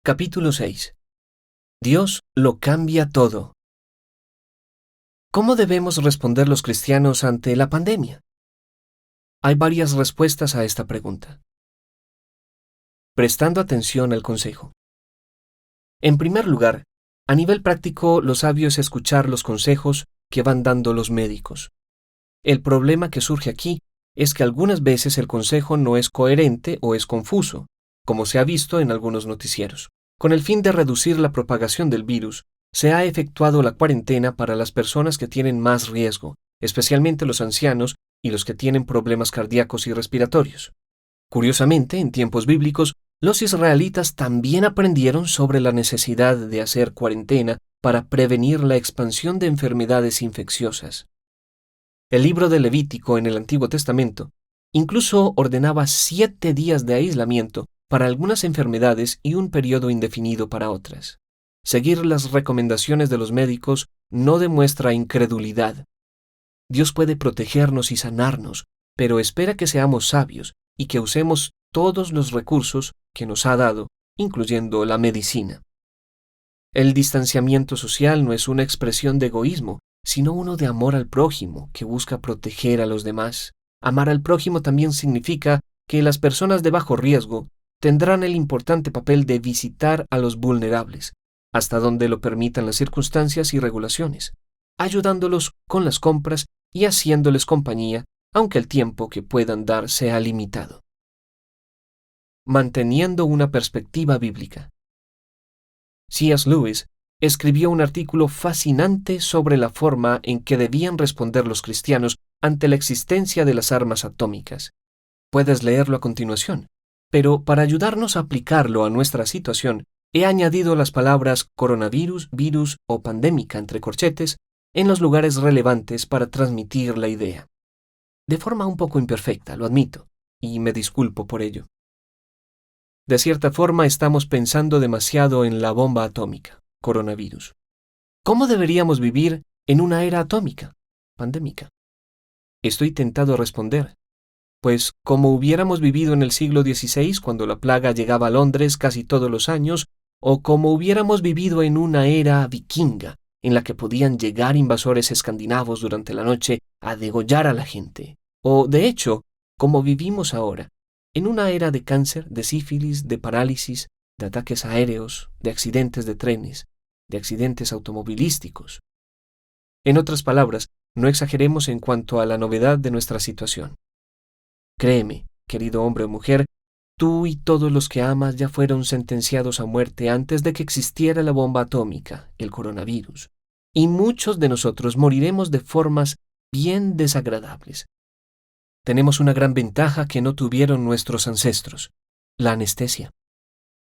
Capítulo 6. Dios lo cambia todo. ¿Cómo debemos responder los cristianos ante la pandemia? Hay varias respuestas a esta pregunta. Prestando atención al consejo. En primer lugar, a nivel práctico, lo sabio es escuchar los consejos que van dando los médicos. El problema que surge aquí es que algunas veces el consejo no es coherente o es confuso, como se ha visto en algunos noticieros. Con el fin de reducir la propagación del virus, se ha efectuado la cuarentena para las personas que tienen más riesgo, especialmente los ancianos y los que tienen problemas cardíacos y respiratorios. Curiosamente, en tiempos bíblicos, los israelitas también aprendieron sobre la necesidad de hacer cuarentena para prevenir la expansión de enfermedades infecciosas. El libro de Levítico en el Antiguo Testamento incluso ordenaba 7 días de aislamiento para algunas enfermedades y un periodo indefinido para otras. Seguir las recomendaciones de los médicos no demuestra incredulidad. Dios puede protegernos y sanarnos, pero espera que seamos sabios y que usemos todos los recursos que nos ha dado, incluyendo la medicina. El distanciamiento social no es una expresión de egoísmo, sino uno de amor al prójimo que busca proteger a los demás. Amar al prójimo también significa que las personas de bajo riesgo tendrán el importante papel de visitar a los vulnerables, hasta donde lo permitan las circunstancias y regulaciones, ayudándolos con las compras y haciéndoles compañía, aunque el tiempo que puedan dar sea limitado. Manteniendo una perspectiva bíblica. C.S. Lewis escribió un artículo fascinante sobre la forma en que debían responder los cristianos ante la existencia de las armas atómicas. Puedes leerlo a continuación, pero para ayudarnos a aplicarlo a nuestra situación, he añadido las palabras coronavirus, virus o pandémica entre corchetes en los lugares relevantes para transmitir la idea. De forma un poco imperfecta, lo admito, y me disculpo por ello. De cierta forma, estamos pensando demasiado en la bomba atómica, coronavirus. ¿Cómo deberíamos vivir en una era atómica, pandémica? Estoy tentado a responder, pues como hubiéramos vivido en el siglo XVI cuando la plaga llegaba a Londres casi todos los años, o como hubiéramos vivido en una era vikinga, en la que podían llegar invasores escandinavos durante la noche a degollar a la gente, o, de hecho, como vivimos ahora, en una era de cáncer, de sífilis, de parálisis, de ataques aéreos, de accidentes de trenes, de accidentes automovilísticos. En otras palabras, no exageremos en cuanto a la novedad de nuestra situación. Créeme, querido hombre o mujer, tú y todos los que amas ya fueron sentenciados a muerte antes de que existiera la bomba atómica, el coronavirus, y muchos de nosotros moriremos de formas bien desagradables. Tenemos una gran ventaja que no tuvieron nuestros ancestros, la anestesia.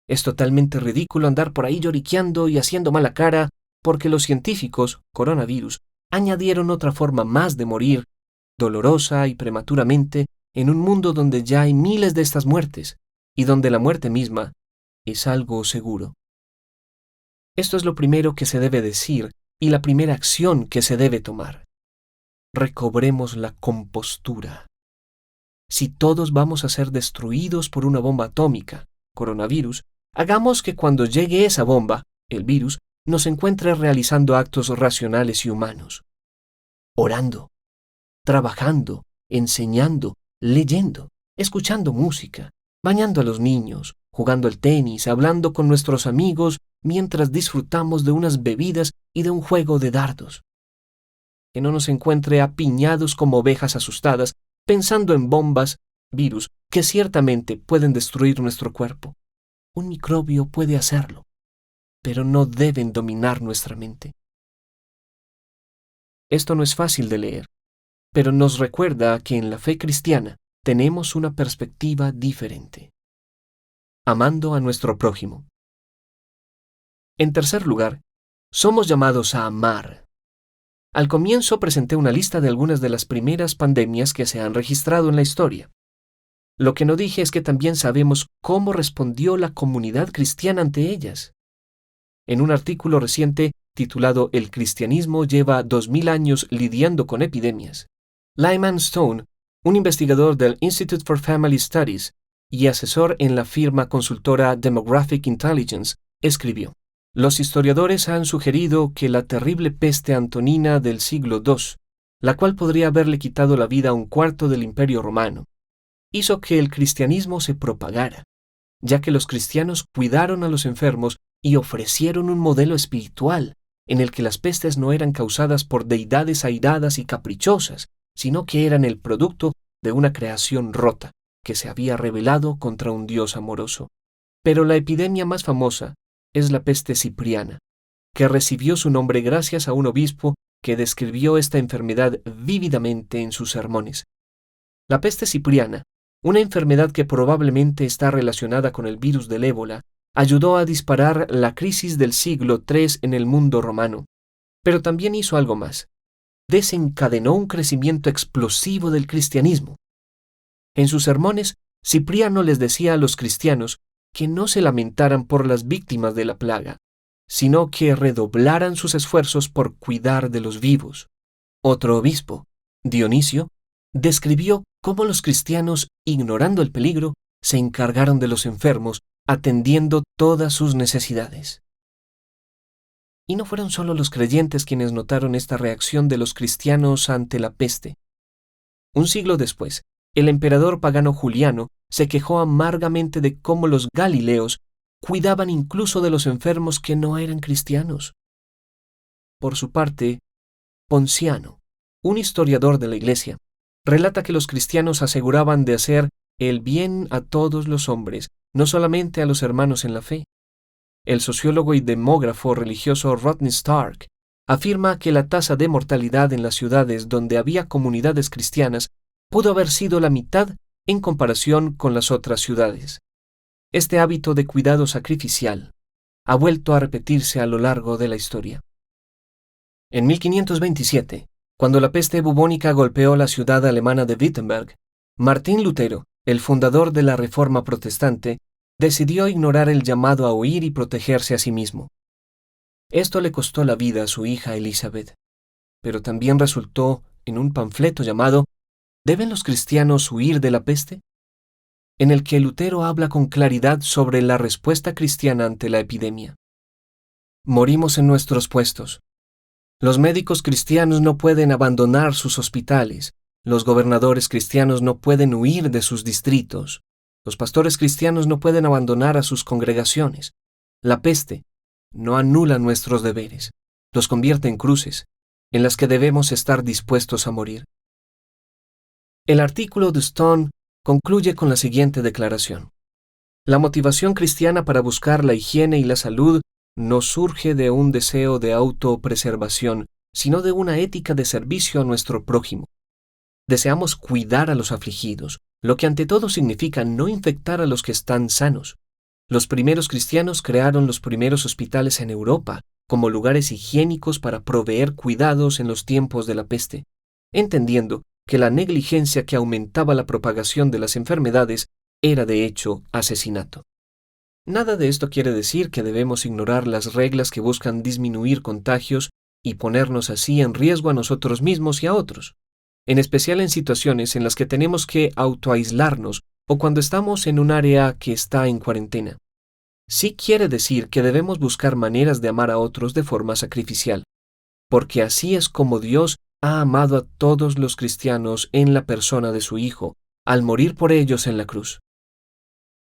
Es totalmente ridículo andar por ahí lloriqueando y haciendo mala cara porque los científicos, coronavirus, añadieron otra forma más de morir, dolorosa y prematuramente, en un mundo donde ya hay miles de estas muertes y donde la muerte misma es algo seguro. Esto es lo primero que se debe decir y la primera acción que se debe tomar. Recobremos la compostura. Si todos vamos a ser destruidos por una bomba atómica, coronavirus, hagamos que cuando llegue esa bomba, el virus, nos encuentre realizando actos racionales y humanos. Orando, trabajando, enseñando, leyendo, escuchando música, bañando a los niños, jugando al tenis, hablando con nuestros amigos mientras disfrutamos de unas bebidas y de un juego de dardos. Que no nos encuentre apiñados como ovejas asustadas, pensando en bombas, virus, que ciertamente pueden destruir nuestro cuerpo. Un microbio puede hacerlo, pero no deben dominar nuestra mente. Esto no es fácil de leer, pero nos recuerda que en la fe cristiana tenemos una perspectiva diferente. Amando a nuestro prójimo. En tercer lugar, somos llamados a amar. Al comienzo presenté una lista de algunas de las primeras pandemias que se han registrado en la historia. Lo que no dije es que también sabemos cómo respondió la comunidad cristiana ante ellas. En un artículo reciente titulado El cristianismo lleva 2000 años lidiando con epidemias, Lyman Stone, un investigador del Institute for Family Studies, y asesor en la firma consultora Demographic Intelligence, escribió: los historiadores han sugerido que la terrible peste antonina del siglo II, la cual podría haberle quitado la vida a un cuarto del Imperio Romano, hizo que el cristianismo se propagara, ya que los cristianos cuidaron a los enfermos y ofrecieron un modelo espiritual en el que las pestes no eran causadas por deidades airadas y caprichosas, sino que eran el producto de una creación rota que se había rebelado contra un Dios amoroso. Pero la epidemia más famosa es la peste cipriana, que recibió su nombre gracias a un obispo que describió esta enfermedad vívidamente en sus sermones. La peste cipriana, una enfermedad que probablemente está relacionada con el virus del ébola, ayudó a disparar la crisis del siglo III en el mundo romano, pero también hizo algo más. Desencadenó un crecimiento explosivo del cristianismo. En sus sermones, Cipriano les decía a los cristianos que no se lamentaran por las víctimas de la plaga, sino que redoblaran sus esfuerzos por cuidar de los vivos. Otro obispo, Dionisio, describió cómo los cristianos, ignorando el peligro, se encargaron de los enfermos, atendiendo todas sus necesidades. Y no fueron solo los creyentes quienes notaron esta reacción de los cristianos ante la peste. Un siglo después, el emperador pagano Juliano se quejó amargamente de cómo los galileos cuidaban incluso de los enfermos que no eran cristianos. Por su parte, Ponciano, un historiador de la Iglesia, relata que los cristianos aseguraban de hacer el bien a todos los hombres, no solamente a los hermanos en la fe. El sociólogo y demógrafo religioso Rodney Stark afirma que la tasa de mortalidad en las ciudades donde había comunidades cristianas pudo haber sido la mitad en comparación con las otras ciudades. Este hábito de cuidado sacrificial ha vuelto a repetirse a lo largo de la historia. En 1527, cuando la peste bubónica golpeó la ciudad alemana de Wittenberg, Martín Lutero, el fundador de la Reforma Protestante, decidió ignorar el llamado a huir y protegerse a sí mismo. Esto le costó la vida a su hija Elizabeth, pero también resultó en un panfleto llamado ¿Deben los cristianos huir de la peste?, en el que Lutero habla con claridad sobre la respuesta cristiana ante la epidemia. Morimos en nuestros puestos. Los médicos cristianos no pueden abandonar sus hospitales. Los gobernadores cristianos no pueden huir de sus distritos. Los pastores cristianos no pueden abandonar a sus congregaciones. La peste no anula nuestros deberes, los convierte en cruces, en las que debemos estar dispuestos a morir. El artículo de Stone concluye con la siguiente declaración: la motivación cristiana para buscar la higiene y la salud no surge de un deseo de autopreservación, sino de una ética de servicio a nuestro prójimo. Deseamos cuidar a los afligidos, lo que ante todo significa no infectar a los que están sanos. Los primeros cristianos crearon los primeros hospitales en Europa como lugares higiénicos para proveer cuidados en los tiempos de la peste, entendiendo que la negligencia que aumentaba la propagación de las enfermedades era de hecho asesinato. Nada de esto quiere decir que debemos ignorar las reglas que buscan disminuir contagios y ponernos así en riesgo a nosotros mismos y a otros, en especial en situaciones en las que tenemos que autoaislarnos o cuando estamos en un área que está en cuarentena. Sí quiere decir que debemos buscar maneras de amar a otros de forma sacrificial, porque así es como Dios ha amado a todos los cristianos en la persona de su Hijo, al morir por ellos en la cruz.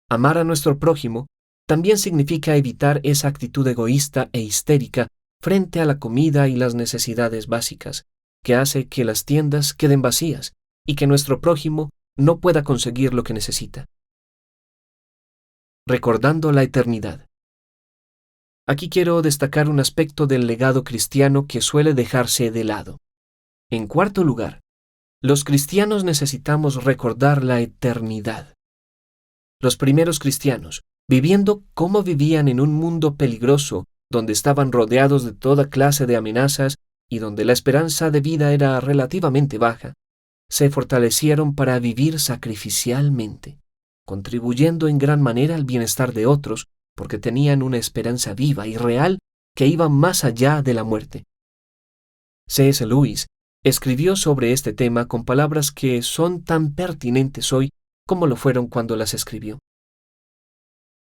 Amar a nuestro prójimo también significa evitar esa actitud egoísta e histérica frente a la comida y las necesidades básicas, que hace que las tiendas queden vacías y que nuestro prójimo no pueda conseguir lo que necesita. Recordando la eternidad. Aquí quiero destacar un aspecto del legado cristiano que suele dejarse de lado. En cuarto lugar, los cristianos necesitamos recordar la eternidad. Los primeros cristianos, viviendo como vivían en un mundo peligroso, donde estaban rodeados de toda clase de amenazas y donde la esperanza de vida era relativamente baja, se fortalecieron para vivir sacrificialmente, contribuyendo en gran manera al bienestar de otros, porque tenían una esperanza viva y real que iba más allá de la muerte. C.S. Lewis escribió sobre este tema con palabras que son tan pertinentes hoy como lo fueron cuando las escribió.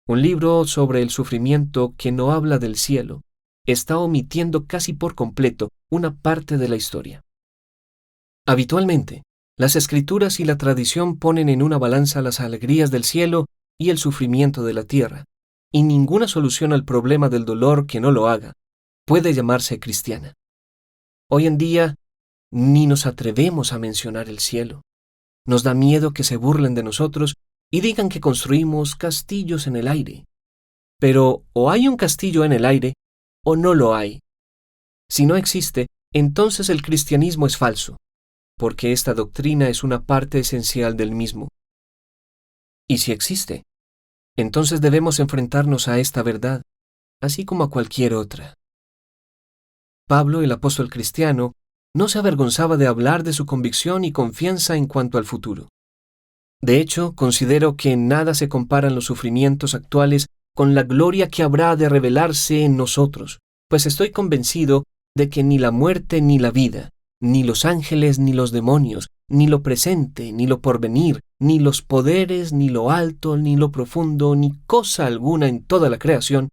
Un libro sobre el sufrimiento que no habla del cielo está omitiendo casi por completo una parte de la historia. Habitualmente, las Escrituras y la tradición ponen en una balanza las alegrías del cielo y el sufrimiento de la tierra, y ninguna solución al problema del dolor que no lo haga puede llamarse cristiana. Hoy en día, ni nos atrevemos a mencionar el cielo. Nos da miedo que se burlen de nosotros y digan que construimos castillos en el aire. Pero o hay un castillo en el aire o no lo hay. Si no existe, entonces el cristianismo es falso, porque esta doctrina es una parte esencial del mismo. Y si existe, entonces debemos enfrentarnos a esta verdad, así como a cualquier otra. Pablo, el apóstol cristiano, no se avergonzaba de hablar de su convicción y confianza en cuanto al futuro. De hecho, considero que en nada se comparan los sufrimientos actuales con la gloria que habrá de revelarse en nosotros, pues estoy convencido de que ni la muerte ni la vida, ni los ángeles ni los demonios, ni lo presente, ni lo porvenir, ni los poderes, ni lo alto, ni lo profundo, ni cosa alguna en toda la creación,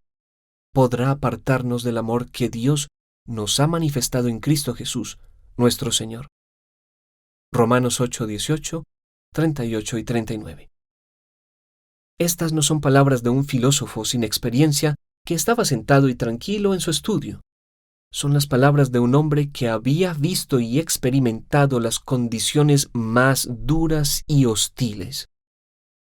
podrá apartarnos del amor que Dios nos ha manifestado en Cristo Jesús, nuestro Señor. Romanos 8, 18, 38 y 39. Estas no son palabras de un filósofo sin experiencia que estaba sentado y tranquilo en su estudio. Son las palabras de un hombre que había visto y experimentado las condiciones más duras y hostiles.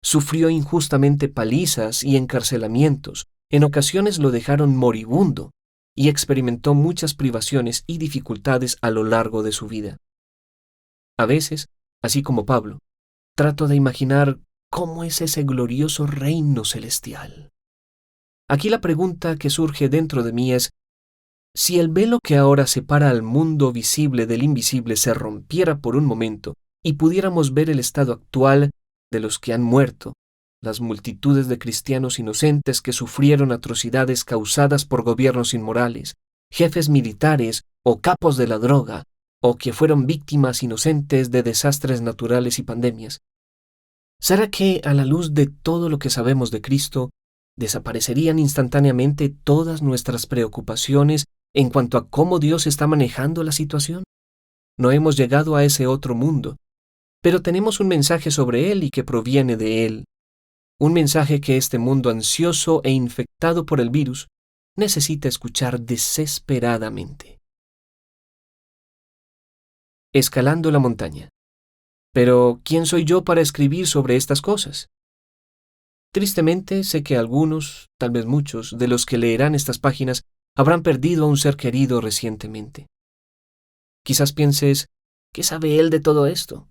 Sufrió injustamente palizas y encarcelamientos, en ocasiones lo dejaron moribundo, y experimentó muchas privaciones y dificultades a lo largo de su vida. A veces, así como Pablo, trato de imaginar cómo es ese glorioso reino celestial. Aquí la pregunta que surge dentro de mí es, si el velo que ahora separa al mundo visible del invisible se rompiera por un momento y pudiéramos ver el estado actual de los que han muerto, las multitudes de cristianos inocentes que sufrieron atrocidades causadas por gobiernos inmorales, jefes militares o capos de la droga, o que fueron víctimas inocentes de desastres naturales y pandemias, ¿será que, a la luz de todo lo que sabemos de Cristo, desaparecerían instantáneamente todas nuestras preocupaciones en cuanto a cómo Dios está manejando la situación? No hemos llegado a ese otro mundo, pero tenemos un mensaje sobre él y que proviene de él. Un mensaje que este mundo ansioso e infectado por el virus necesita escuchar desesperadamente. Escalando la montaña. Pero, ¿quién soy yo para escribir sobre estas cosas? Tristemente, sé que algunos, tal vez muchos, de los que leerán estas páginas habrán perdido a un ser querido recientemente. Quizás pienses, ¿qué sabe él de todo esto?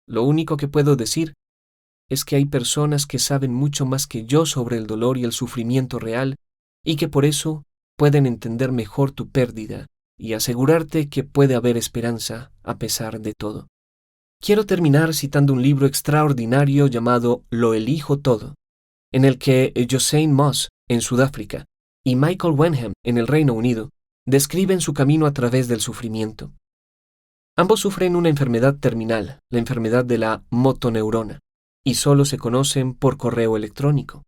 Lo único que puedo decir es que hay personas que saben mucho más que yo sobre el dolor y el sufrimiento real y que por eso pueden entender mejor tu pérdida y asegurarte que puede haber esperanza a pesar de todo. Quiero terminar citando un libro extraordinario llamado Lo elijo todo, en el que Josine Moss, en Sudáfrica, y Michael Wenham, en el Reino Unido, describen su camino a través del sufrimiento. Ambos sufren una enfermedad terminal, la enfermedad de la motoneurona, y solo se conocen por correo electrónico.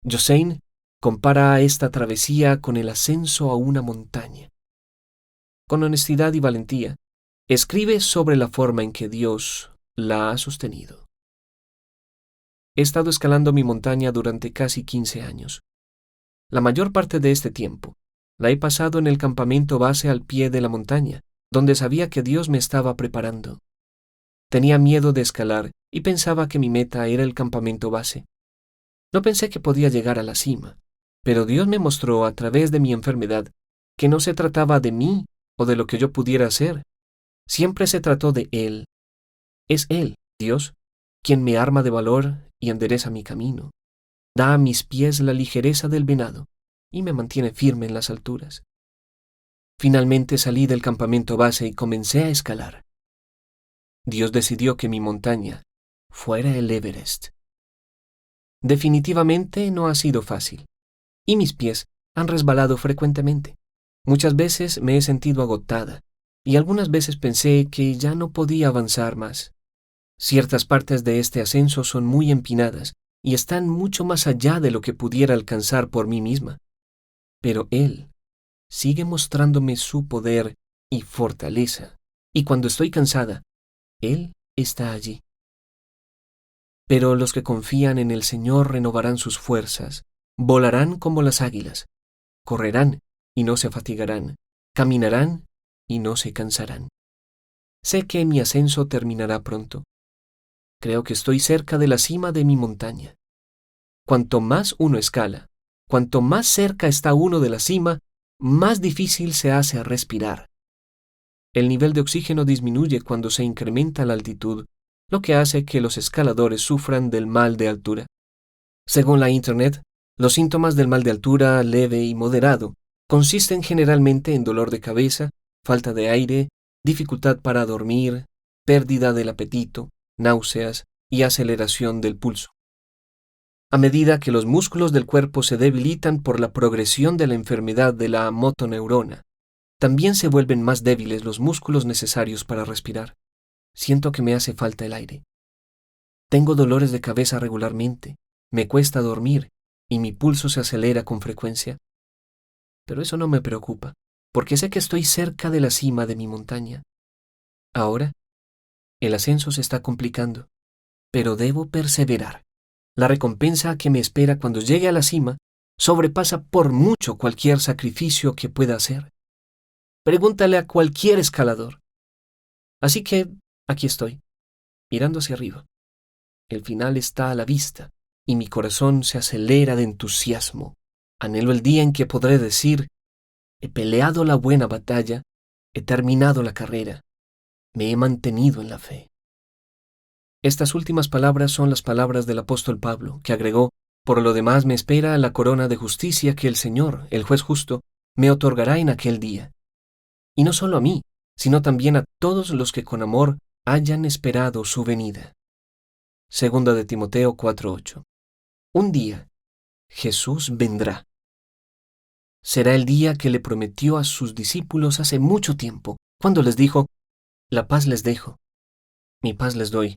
Josine compara esta travesía con el ascenso a una montaña. Con honestidad y valentía, escribe sobre la forma en que Dios la ha sostenido. He estado escalando mi montaña durante casi 15 años. La mayor parte de este tiempo la he pasado en el campamento base al pie de la montaña, donde sabía que Dios me estaba preparando. Tenía miedo de escalar y pensaba que mi meta era el campamento base. No pensé que podía llegar a la cima, pero Dios me mostró a través de mi enfermedad que no se trataba de mí o de lo que yo pudiera hacer. Siempre se trató de Él. Es Él, Dios, quien me arma de valor y endereza mi camino. Da a mis pies la ligereza del venado y me mantiene firme en las alturas. Finalmente salí del campamento base y comencé a escalar. Dios decidió que mi montaña fuera el Everest. Definitivamente no ha sido fácil, y mis pies han resbalado frecuentemente. Muchas veces me he sentido agotada, y algunas veces pensé que ya no podía avanzar más. Ciertas partes de este ascenso son muy empinadas y están mucho más allá de lo que pudiera alcanzar por mí misma. Pero Él sigue mostrándome su poder y fortaleza, y cuando estoy cansada, Él está allí. Pero los que confían en el Señor renovarán sus fuerzas, volarán como las águilas, correrán y no se fatigarán, caminarán y no se cansarán. Sé que mi ascenso terminará pronto. Creo que estoy cerca de la cima de mi montaña. Cuanto más uno escala, cuanto más cerca está uno de la cima, más difícil se hace respirar. El nivel de oxígeno disminuye cuando se incrementa la altitud, lo que hace que los escaladores sufran del mal de altura. Según la Internet, los síntomas del mal de altura leve y moderado consisten generalmente en dolor de cabeza, falta de aire, dificultad para dormir, pérdida del apetito, náuseas y aceleración del pulso. A medida que los músculos del cuerpo se debilitan por la progresión de la enfermedad de la motoneurona, también se vuelven más débiles los músculos necesarios para respirar. Siento que me hace falta el aire. Tengo dolores de cabeza regularmente, me cuesta dormir y mi pulso se acelera con frecuencia. Pero eso no me preocupa, porque sé que estoy cerca de la cima de mi montaña. Ahora, el ascenso se está complicando, pero debo perseverar. La recompensa que me espera cuando llegue a la cima sobrepasa por mucho cualquier sacrificio que pueda hacer. Pregúntale a cualquier escalador. Así que aquí estoy, mirando hacia arriba. El final está a la vista y mi corazón se acelera de entusiasmo. Anhelo el día en que podré decir: he peleado la buena batalla, he terminado la carrera, me he mantenido en la fe. Estas últimas palabras son las palabras del apóstol Pablo, que agregó: por lo demás me espera la corona de justicia que el Señor, el juez justo, me otorgará en aquel día. Y no solo a mí, sino también a todos los que con amor hayan esperado su venida. Segunda de Timoteo 4:8. Un día, Jesús vendrá. Será el día que le prometió a sus discípulos hace mucho tiempo, cuando les dijo: la paz les dejo, mi paz les doy.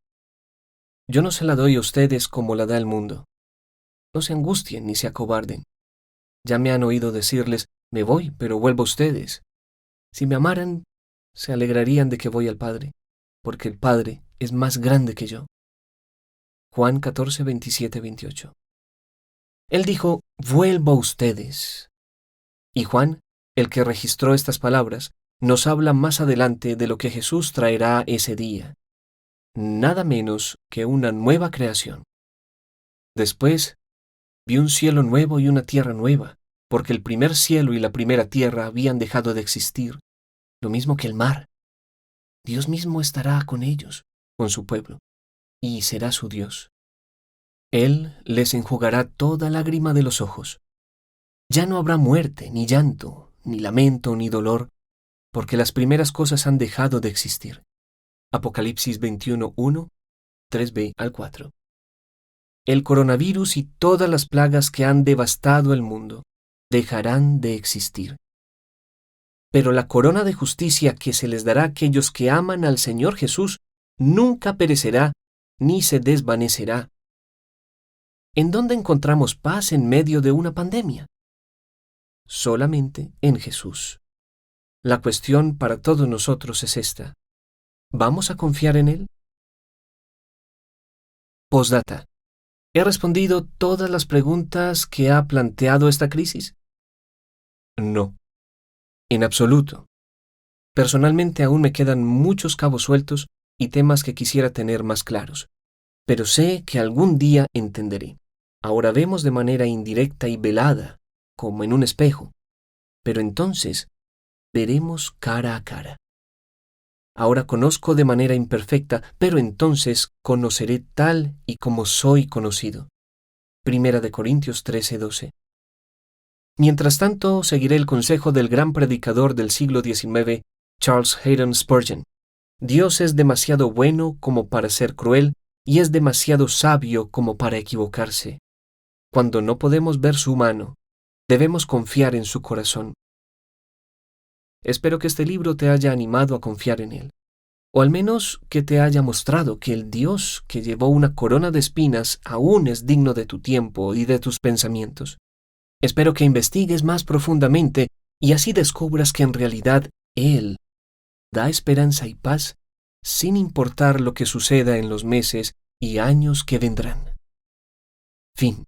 Yo no se la doy a ustedes como la da el mundo. No se angustien ni se acobarden. Ya me han oído decirles: me voy, pero vuelvo a ustedes. Si me amaran, se alegrarían de que voy al Padre, porque el Padre es más grande que yo. Juan 14, 27, 28. Él dijo: vuelvo a ustedes. Y Juan, el que registró estas palabras, nos habla más adelante de lo que Jesús traerá ese día. Nada menos que una nueva creación. Después, vi un cielo nuevo y una tierra nueva, porque el primer cielo y la primera tierra habían dejado de existir, lo mismo que el mar. Dios mismo estará con ellos, con su pueblo, y será su Dios. Él les enjugará toda lágrima de los ojos. Ya no habrá muerte, ni llanto, ni lamento, ni dolor, porque las primeras cosas han dejado de existir. Apocalipsis 21:1, 3b al 4. El coronavirus y todas las plagas que han devastado el mundo dejarán de existir. Pero la corona de justicia que se les dará a aquellos que aman al Señor Jesús nunca perecerá ni se desvanecerá. ¿En dónde encontramos paz en medio de una pandemia? Solamente en Jesús. La cuestión para todos nosotros es esta: ¿vamos a confiar en Él? Postdata. ¿He respondido todas las preguntas que ha planteado esta crisis? No, en absoluto. Personalmente aún me quedan muchos cabos sueltos y temas que quisiera tener más claros, pero sé que algún día entenderé. Ahora vemos de manera indirecta y velada, como en un espejo, pero entonces veremos cara a cara. Ahora conozco de manera imperfecta, pero entonces conoceré tal y como soy conocido. Primera de Corintios 13:12. Mientras tanto, seguiré el consejo del gran predicador del siglo XIX, Charles Haddon Spurgeon. Dios es demasiado bueno como para ser cruel y es demasiado sabio como para equivocarse. Cuando no podemos ver su mano, debemos confiar en su corazón. Espero que este libro te haya animado a confiar en él. o al menos que te haya mostrado que el Dios que llevó una corona de espinas aún es digno de tu tiempo y de tus pensamientos. Espero que investigues más profundamente y así descubras que en realidad Él da esperanza y paz sin importar lo que suceda en los meses y años que vendrán. Fin.